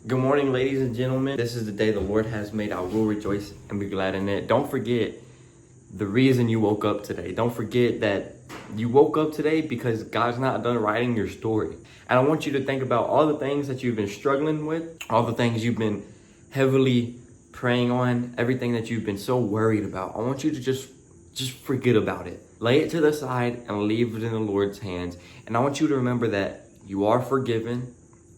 Good morning, ladies and gentlemen. This is the day the Lord has made. I will rejoice and be glad in it. Don't forget the reason you woke up today. Don't forget that you woke up today because God's not done writing your story. And I want you to think about all the things that you've been struggling with, all the things you've been heavily praying on, everything that you've been so worried about. I want you to just forget about it. Lay it to the side and leave it in the Lord's hands. And I want you to remember that you are forgiven,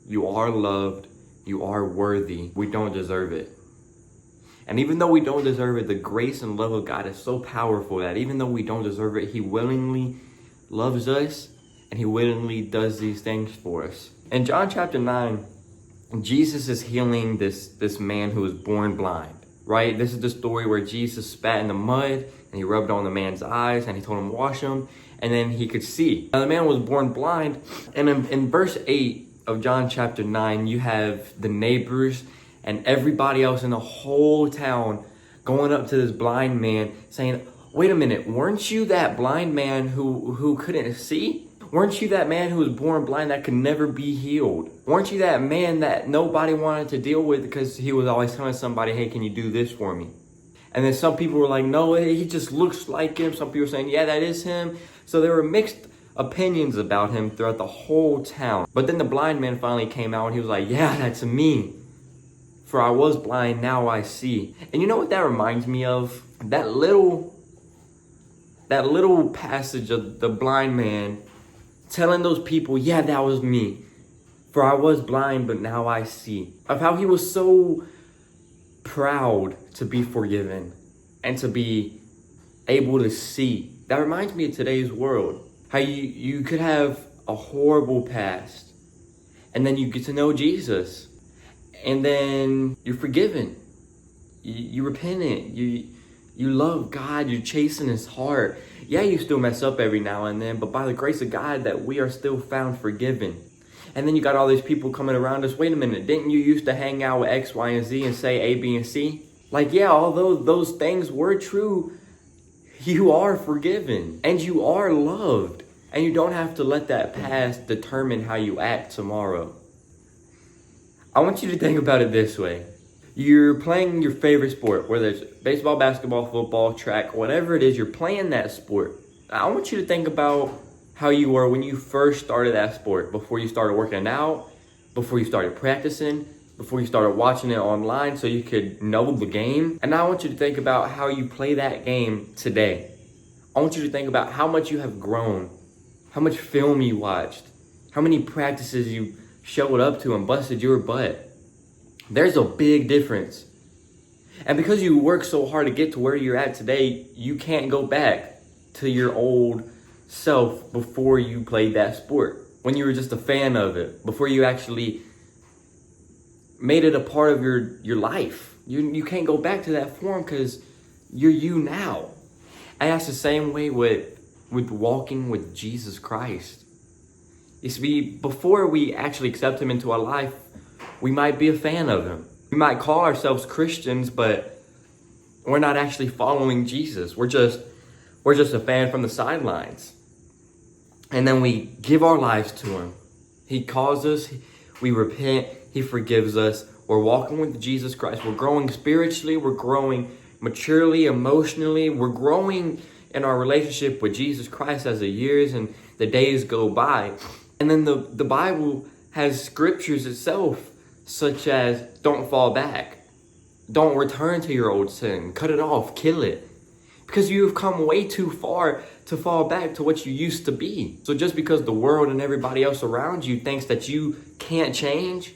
you are loved, you are worthy. We don't deserve it. And even though we don't deserve it, the grace and love of God is so powerful that even though we don't deserve it, He willingly loves us and He willingly does these things for us. In John chapter 9, Jesus is healing this man who was born blind, right? This is the story where Jesus spat in the mud and He rubbed on the man's eyes and He told him to wash them, and then he could see. Now the man was born blind, and in verse 8 of John chapter 9, you have the neighbors and everybody else in the whole town going up to this blind man saying, wait a minute, weren't you that blind man who couldn't see? Weren't you that man who was born blind that could never be healed? Weren't you that man that nobody wanted to deal with because he was always telling somebody, hey, can you do this for me? And then some people were like, no, he just looks like him. Some people were saying, yeah, that is him. So there were mixed opinions about him throughout the whole town. But then the blind man finally came out and he was like, yeah, that's me. For I was blind, now I see. And you know what that reminds me of? That little passage of the blind man telling those people, yeah, that was me. For I was blind, but now I see. Of how he was so proud to be forgiven and to be able to see. That reminds me of today's world. How you could have a horrible past and then you get to know Jesus and then you're forgiven. You repentant. You love God. You're chasing His heart. Yeah, you still mess up every now and then, but by the grace of God that we are still found forgiven. And then you got all these people coming around us. Wait a minute, didn't you used to hang out with X, Y, and Z and say A, B, and C? Like, yeah, although those things were true, you are forgiven and you are loved. And you don't have to let that past determine how you act tomorrow. I want you to think about it this way. You're playing your favorite sport, whether it's baseball, basketball, football, track, whatever it is, you're playing that sport. I want you to think about how you were when you first started that sport, before you started working out, before you started practicing, before you started watching it online so you could know the game. And now I want you to think about how you play that game today. I want you to think about how much you have grown, how much film you watched, how many practices you showed up to and busted your butt. There's a big difference. And because you work so hard to get to where you're at today, you can't go back to your old self before you played that sport, when you were just a fan of it, before you actually made it a part of your life. You can't go back to that form because you're you now. And that's the same way with walking with Jesus Christ. You see, before we actually accept Him into our life, we might be a fan of Him. We might call ourselves Christians, but we're not actually following Jesus. We're just a fan from the sidelines. And then we give our lives to Him. He calls us, we repent, He forgives us. We're walking with Jesus Christ. We're growing spiritually, we're growing maturely, emotionally, we're growing in our relationship with Jesus Christ as the years and the days go by. And then the Bible has scriptures itself, such as don't fall back, don't return to your old sin, cut it off, kill it. Because you've come way too far to fall back to what you used to be. So just because the world and everybody else around you thinks that you can't change,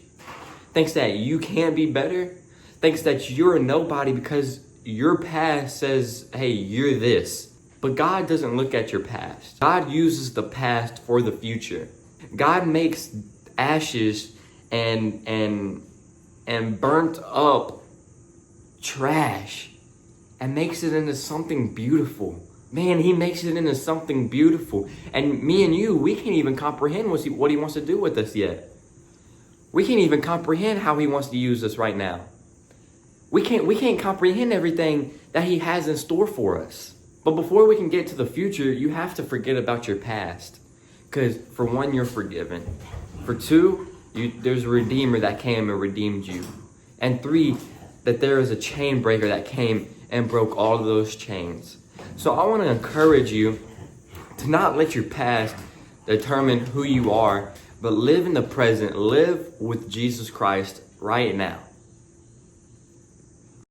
thinks that you can't be better, thinks that you're a nobody because your past says, hey, you're this. But God doesn't look at your past. God uses the past for the future. God makes ashes and burnt up trash and makes it into something beautiful. Man, He makes it into something beautiful. And me and you, we can't even comprehend what He wants to do with us yet. We can't even comprehend how He wants to use us right now. We can't comprehend everything that He has in store for us. But before we can get to the future, you have to forget about your past. Because for one, you're forgiven. For two, There's a Redeemer that came and redeemed you. And 3, that there is a chain breaker that came and broke all of those chains. So I want to encourage you to not let your past determine who you are, but live in the present. Live with Jesus Christ right now.